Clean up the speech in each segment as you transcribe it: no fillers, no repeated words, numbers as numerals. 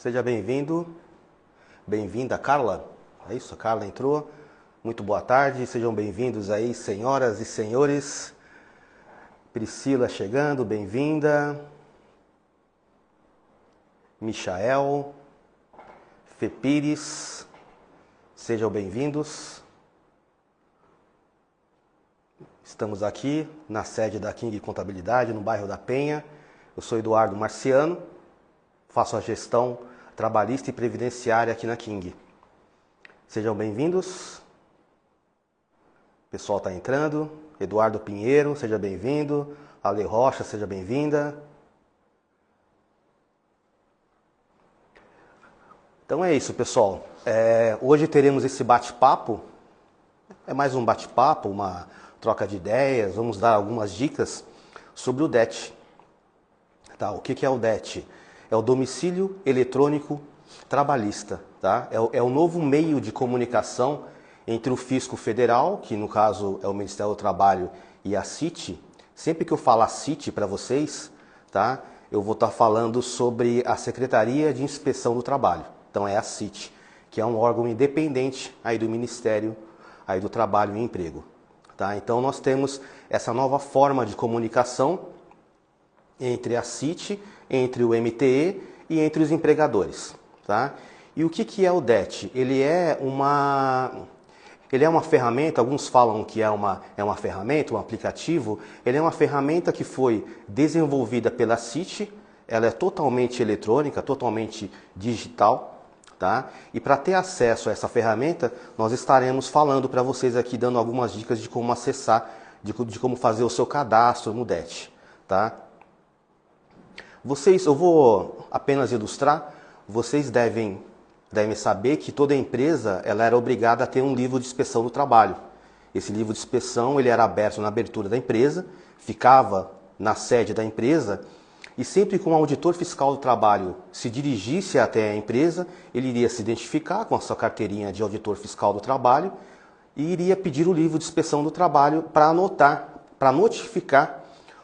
Seja bem-vindo, bem-vinda, Carla. É isso, a Carla entrou. Muito boa tarde, sejam bem-vindos aí, senhoras e senhores. Priscila chegando, bem-vinda. Michael, Fê Pires, sejam bem-vindos. Estamos aqui na sede da King Contabilidade, no bairro da Penha. Eu sou Eduardo Marciano, faço a gestão trabalhista e previdenciária aqui na King. Sejam bem-vindos. O pessoal está entrando. Eduardo Pinheiro, seja bem-vindo. Ale Rocha, seja bem-vinda. Então é isso, pessoal. Hoje teremos esse bate-papo. É mais um bate-papo, uma troca de ideias. Vamos dar algumas dicas sobre o DET. Tá, o que é o DET? É o Domicílio Eletrônico Trabalhista. Tá? É o novo meio de comunicação entre o Fisco Federal, que no caso é o Ministério do Trabalho, e a CIT. Sempre que eu falar CIT para vocês, tá? Eu vou estar falando sobre a Secretaria de Inspeção do Trabalho. Então é a CIT, que é um órgão independente aí do Ministério aí do Trabalho e Emprego. Tá? Então nós temos essa nova forma de comunicação entre a CIT, entre o MTE e entre os empregadores. Tá? E o que é o DET? Ele é uma ferramenta, alguns falam que é uma ferramenta, um aplicativo. Ele é uma ferramenta que foi desenvolvida pela CIT, ela é totalmente eletrônica, totalmente digital. Tá? E para ter acesso a essa ferramenta, nós estaremos falando para vocês aqui, dando algumas dicas de como acessar, de como fazer o seu cadastro no DET. Tá? Eu vou apenas ilustrar, vocês devem saber que toda empresa ela era obrigada a ter um livro de inspeção do trabalho. Esse livro de inspeção ele era aberto na abertura da empresa, ficava na sede da empresa, e sempre que um auditor fiscal do trabalho se dirigisse até a empresa, ele iria se identificar com a sua carteirinha de auditor fiscal do trabalho e iria pedir o livro de inspeção do trabalho para anotar, para notificar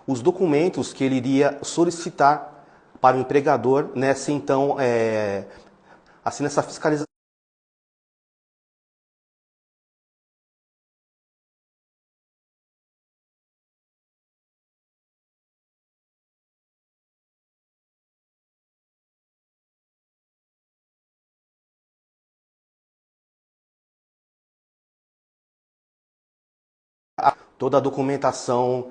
os documentos que ele iria solicitar para o empregador nessa fiscalização. Toda a documentação,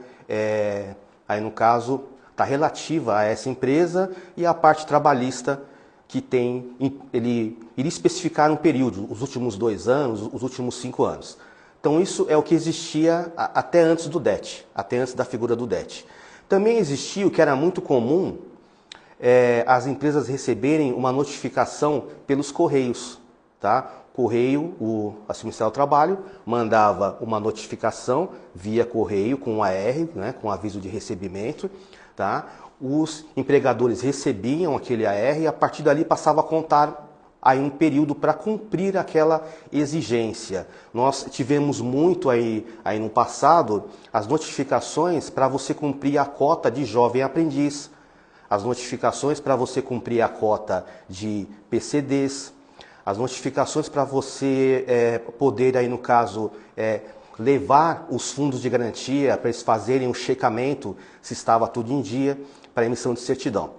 aí no caso, está relativa a essa empresa e a parte trabalhista que tem, ele iria especificar um período, os últimos 2 anos, os últimos 5 anos. Então isso é o que existia até antes do DET, até antes da figura do DET. Também existia o que era muito comum, as empresas receberem uma notificação pelos correios. Tá? Correio, o Ministério do Trabalho, mandava uma notificação via correio com AR, né, com aviso de recebimento. Tá? Os empregadores recebiam aquele AR e a partir dali passava a contar aí um período para cumprir aquela exigência. Nós tivemos muito aí no passado as notificações para você cumprir a cota de jovem aprendiz, as notificações para você cumprir a cota de PCDs, as notificações para você poder, aí no caso, levar os fundos de garantia para eles fazerem um checamento se estava tudo em dia para emissão de certidão.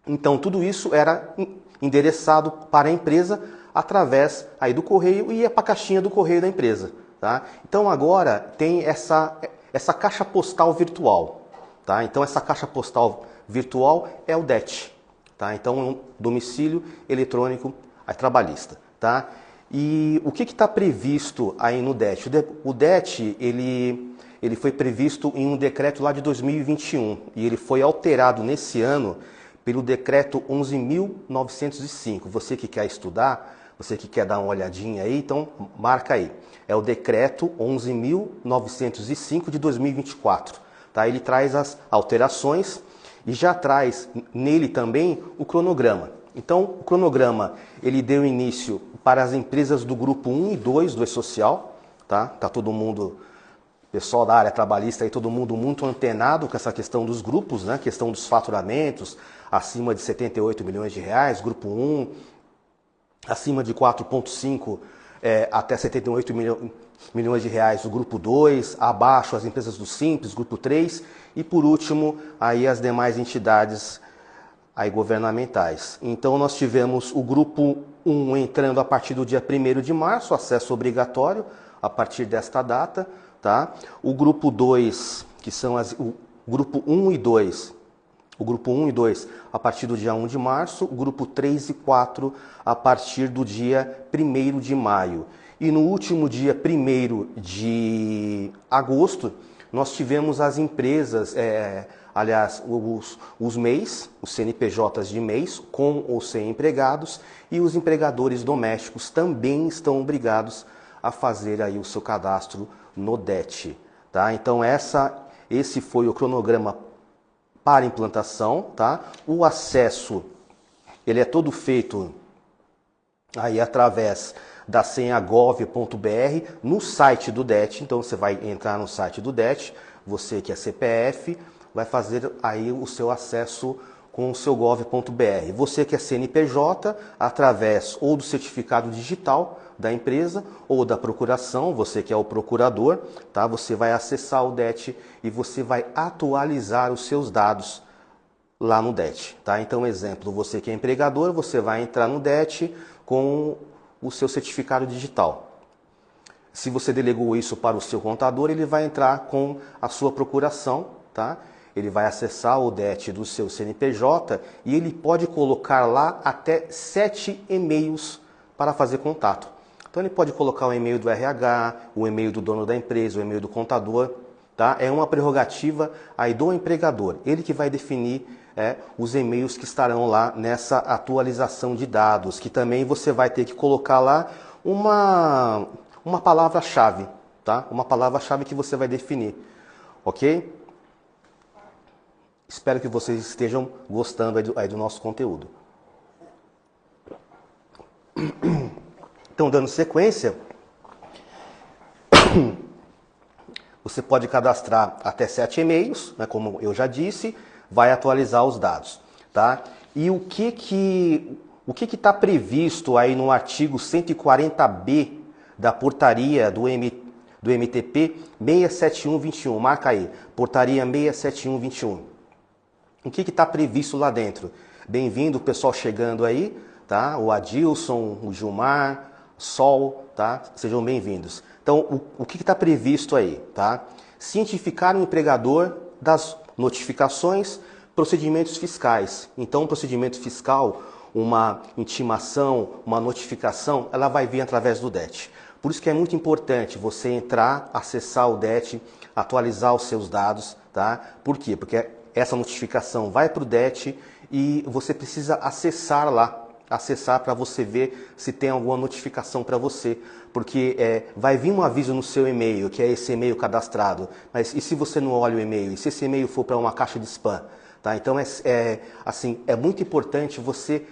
Então, tudo isso era endereçado para a empresa através aí do correio e ia para a caixinha do correio da empresa. Tá? Então, agora tem essa caixa postal virtual. Tá? Então, essa caixa postal virtual é o DET. Tá? Então, é um domicílio eletrônico trabalhista, tá? E o que está previsto aí no DET? O DET, ele foi previsto em um decreto lá de 2021 e ele foi alterado nesse ano pelo decreto 11.905. Você que quer estudar, você que quer dar uma olhadinha aí, então marca aí. É o decreto 11.905 de 2024, tá? Ele traz as alterações e já traz nele também o cronograma. Então, o cronograma, ele deu início para as empresas do grupo 1 e 2 do E-Social, tá? Tá todo mundo pessoal da área trabalhista, aí, todo mundo muito antenado com essa questão dos grupos, né? Questão dos faturamentos, acima de 78 milhões de reais, grupo 1, acima de 4,5 até 78 milhões de reais o grupo 2, abaixo as empresas do Simples, grupo 3 e por último aí as demais entidades aí governamentais. Então nós tivemos o grupo 1 entrando a partir do dia 1º de março, acesso obrigatório a partir desta data, tá? O grupo 2, que são o grupo 1 e 2, o grupo 1 e 2 a partir do dia 1 de março, o grupo 3 e 4 a partir do dia 1º de maio. E no último dia 1º de agosto, nós tivemos as empresas, aliás, os MEIs, os CNPJs de MEIs, com ou sem empregados, e os empregadores domésticos também estão obrigados a fazer aí o seu cadastro no DET. Tá? Então esse foi o cronograma para implantação, tá? O acesso, ele é todo feito aí através da senha gov.br no site do DET. Então você vai entrar no site do DET, você que é CPF, vai fazer aí o seu acesso com o seu gov.br. Você que é CNPJ, através ou do certificado digital da empresa ou da procuração, você que é o procurador, tá? Você vai acessar o DET e você vai atualizar os seus dados lá no DET, tá? Então, exemplo, você que é empregador, você vai entrar no DET com o seu certificado digital. Se você delegou isso para o seu contador, ele vai entrar com a sua procuração, tá? Ele vai acessar o DET do seu CNPJ e ele pode colocar lá até 7 e-mails para fazer contato. Então ele pode colocar o e-mail do RH, o e-mail do dono da empresa, o e-mail do contador, tá? É uma prerrogativa aí do empregador, ele que vai definir os e-mails que estarão lá nessa atualização de dados, que também você vai ter que colocar lá uma palavra-chave, tá? Uma palavra-chave que você vai definir, ok? Espero que vocês estejam gostando aí do nosso conteúdo. Então, dando sequência, você pode cadastrar até 7 e-mails, né, como eu já disse, vai atualizar os dados, tá? E o que está previsto aí no artigo 140B da portaria do MTP 67121, marca aí, portaria 67121. O que está previsto lá dentro? Bem-vindo o pessoal chegando aí, tá? O Adilson, o Gilmar, Sol, tá? Sejam bem-vindos. Então, o que está previsto aí, tá? Cientificar o empregador das notificações, procedimentos fiscais. Então, um procedimento fiscal, uma intimação, uma notificação, ela vai vir através do DET. Por isso que é muito importante você entrar, acessar o DET, atualizar os seus dados, tá? Por quê? Porque essa notificação vai para o DET e você precisa acessar lá, acessar para você ver se tem alguma notificação para você, porque vai vir um aviso no seu e-mail, que é esse e-mail cadastrado, mas e se você não olha o e-mail? E se esse e-mail for para uma caixa de spam? Tá? Então é muito importante você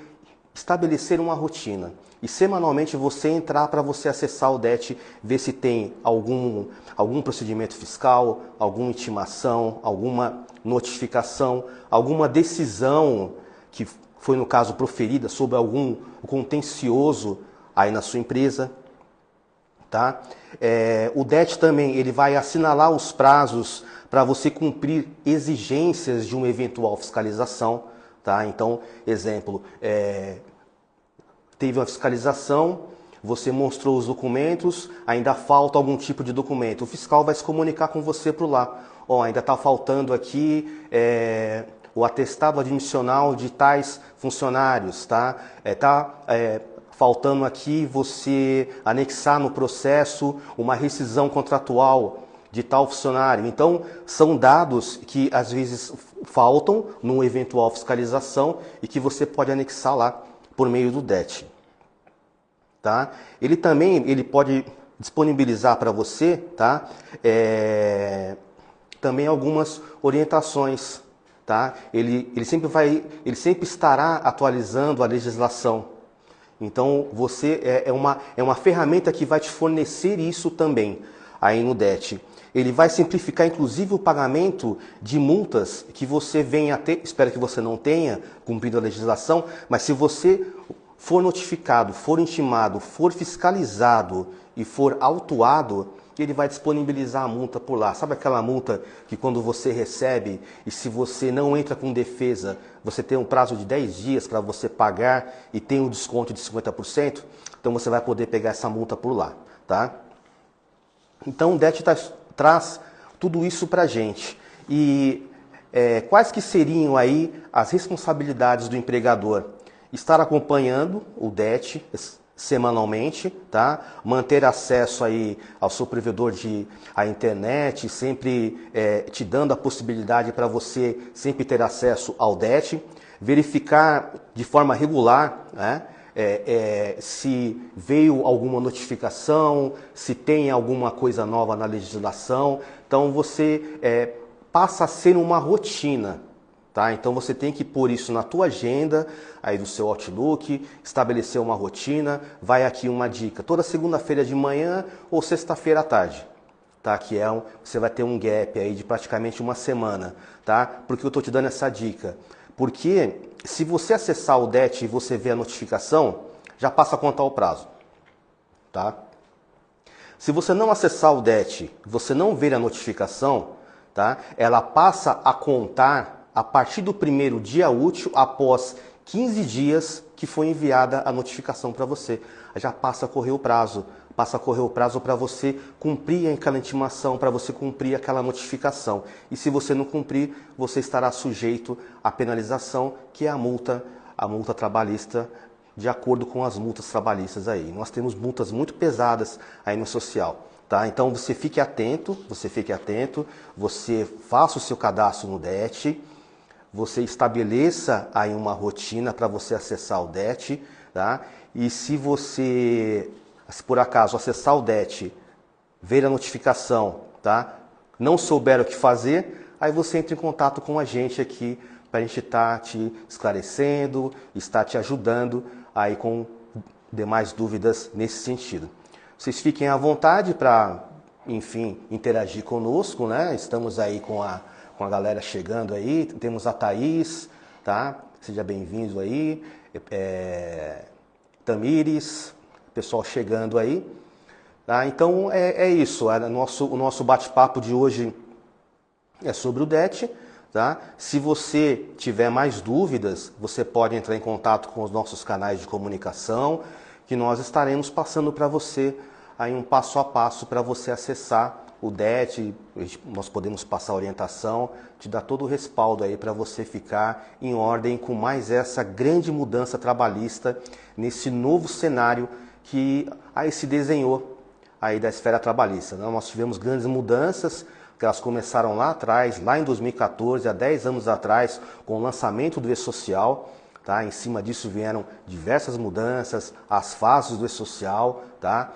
estabelecer uma rotina e semanalmente você entrar para você acessar o DET, ver se tem algum procedimento fiscal, alguma intimação, alguma notificação, alguma decisão que foi no caso proferida sobre algum contencioso aí na sua empresa, tá? O DET também ele vai assinalar os prazos para você cumprir exigências de uma eventual fiscalização, tá? Então, exemplo, teve uma fiscalização, você mostrou os documentos, ainda falta algum tipo de documento. O fiscal vai se comunicar com você por lá. Ainda está faltando aqui o atestado admissional de tais funcionários, tá? Faltando aqui você anexar no processo uma rescisão contratual de tal funcionário. Então, são dados que às vezes faltam numa eventual fiscalização e que você pode anexar lá por meio do DET. Tá? Ele pode disponibilizar para você, tá? Também algumas orientações. Tá? Ele sempre estará atualizando a legislação. Então, você é uma ferramenta que vai te fornecer isso também aí no DET. Ele vai simplificar inclusive o pagamento de multas que você venha a ter, espero que você não tenha cumprido a legislação, mas se você for notificado, for intimado, for fiscalizado e for autuado, ele vai disponibilizar a multa por lá. Sabe aquela multa que quando você recebe e se você não entra com defesa, você tem um prazo de 10 dias para você pagar e tem um desconto de 50%? Então você vai poder pegar essa multa por lá, tá? Então o DET traz tudo isso para a gente. E quais que seriam aí as responsabilidades do empregador? Estar acompanhando o DET semanalmente, tá? Manter acesso aí ao seu provedor à internet, sempre te dando a possibilidade para você sempre ter acesso ao DET, verificar de forma regular, né? Se veio alguma notificação, se tem alguma coisa nova na legislação. Então você passa a ser uma rotina, tá? Então você tem que pôr isso na tua agenda, aí do seu Outlook, estabelecer uma rotina. Vai aqui uma dica, toda segunda-feira de manhã ou sexta-feira à tarde, tá? Você vai ter um gap aí de praticamente uma semana, tá? Por que eu estou te dando essa dica? Porque se você acessar o DET e você ver a notificação, já passa a contar o prazo, tá? Se você não acessar o DET, você não ver a notificação, tá? Ela passa a contar a partir do primeiro dia útil após 15 dias que foi enviada a notificação para você. Já passa a correr o prazo. Passa a correr o prazo para você cumprir aquela intimação, para você cumprir aquela notificação. E se você não cumprir, você estará sujeito à penalização, que é a multa trabalhista, de acordo com as multas trabalhistas aí. Nós temos multas muito pesadas aí no social, tá? Então você fique atento, você faça o seu cadastro no DET, você estabeleça aí uma rotina para você acessar o DET, tá? E se por acaso acessar o DET, ver a notificação, tá? Não souber o que fazer, aí você entra em contato com a gente aqui para a gente estar te esclarecendo, estar te ajudando aí com demais dúvidas nesse sentido. Vocês fiquem à vontade para, enfim, interagir conosco, né? Estamos aí com a galera chegando aí, temos a Thaís, tá? Seja bem-vindo aí, Tamires, pessoal chegando aí, tá? Então é isso, o nosso bate-papo de hoje é sobre o DET, tá? Se você tiver mais dúvidas, você pode entrar em contato com os nossos canais de comunicação, que nós estaremos passando para você aí um passo a passo para você acessar o DET. Nós podemos passar orientação, te dar todo o respaldo aí para você ficar em ordem com mais essa grande mudança trabalhista nesse novo cenário que aí se desenhou aí da esfera trabalhista. Nós tivemos grandes mudanças, que elas começaram lá atrás, lá em 2014, há 10 anos atrás, com o lançamento do E-Social, tá? Em cima disso vieram diversas mudanças, as fases do E-Social, tá?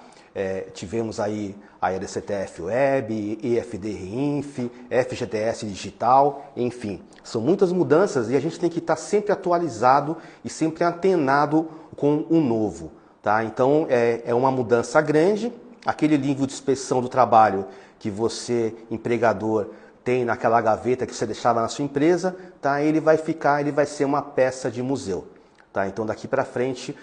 Tivemos aí a EDCTF Web, EFD-RINF, FGTS Digital, enfim. São muitas mudanças e a gente tem que estar sempre atualizado e sempre antenado com o novo. Tá? Então é uma mudança grande. Aquele livro de inspeção do trabalho que você, empregador, tem naquela gaveta que você deixava na sua empresa, tá? Ele vai ser uma peça de museu. Tá? Então daqui para frente,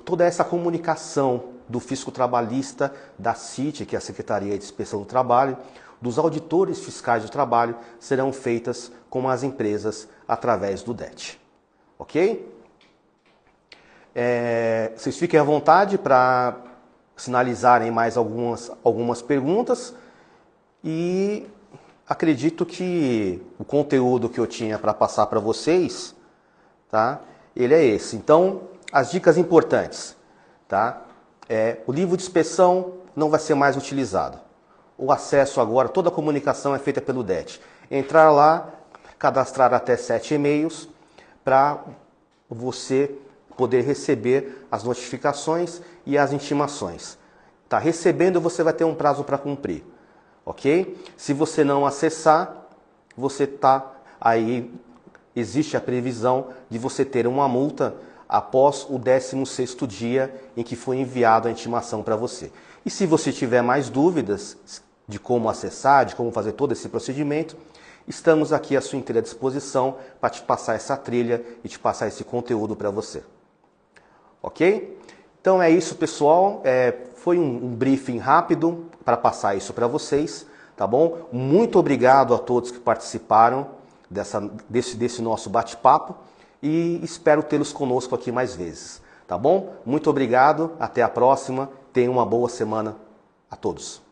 toda essa comunicação do fisco trabalhista, da CIT, que é a Secretaria de Inspeção do Trabalho, dos auditores fiscais do trabalho, serão feitas com as empresas através do DET. Ok? Vocês fiquem à vontade para sinalizarem mais algumas perguntas e acredito que o conteúdo que eu tinha para passar para vocês, tá? Ele é esse. Então, as dicas importantes, tá? O livro de inspeção não vai ser mais utilizado. O acesso agora, toda a comunicação é feita pelo DET. Entrar lá, cadastrar até 7 e-mails para você poder receber as notificações e as intimações. Tá recebendo, você vai ter um prazo para cumprir, ok? Se você não acessar, você tá aí, existe a previsão de você ter uma multa após o 16º dia em que foi enviado a intimação para você. E se você tiver mais dúvidas, de como acessar, de como fazer todo esse procedimento, estamos aqui à sua inteira disposição para te passar essa trilha e te passar esse conteúdo para você. Ok? Então é isso, pessoal. Foi um briefing rápido para passar isso para vocês, tá bom? Muito obrigado a todos que participaram desse nosso bate-papo e espero tê-los conosco aqui mais vezes, tá bom? Muito obrigado, até a próxima, tenham uma boa semana a todos.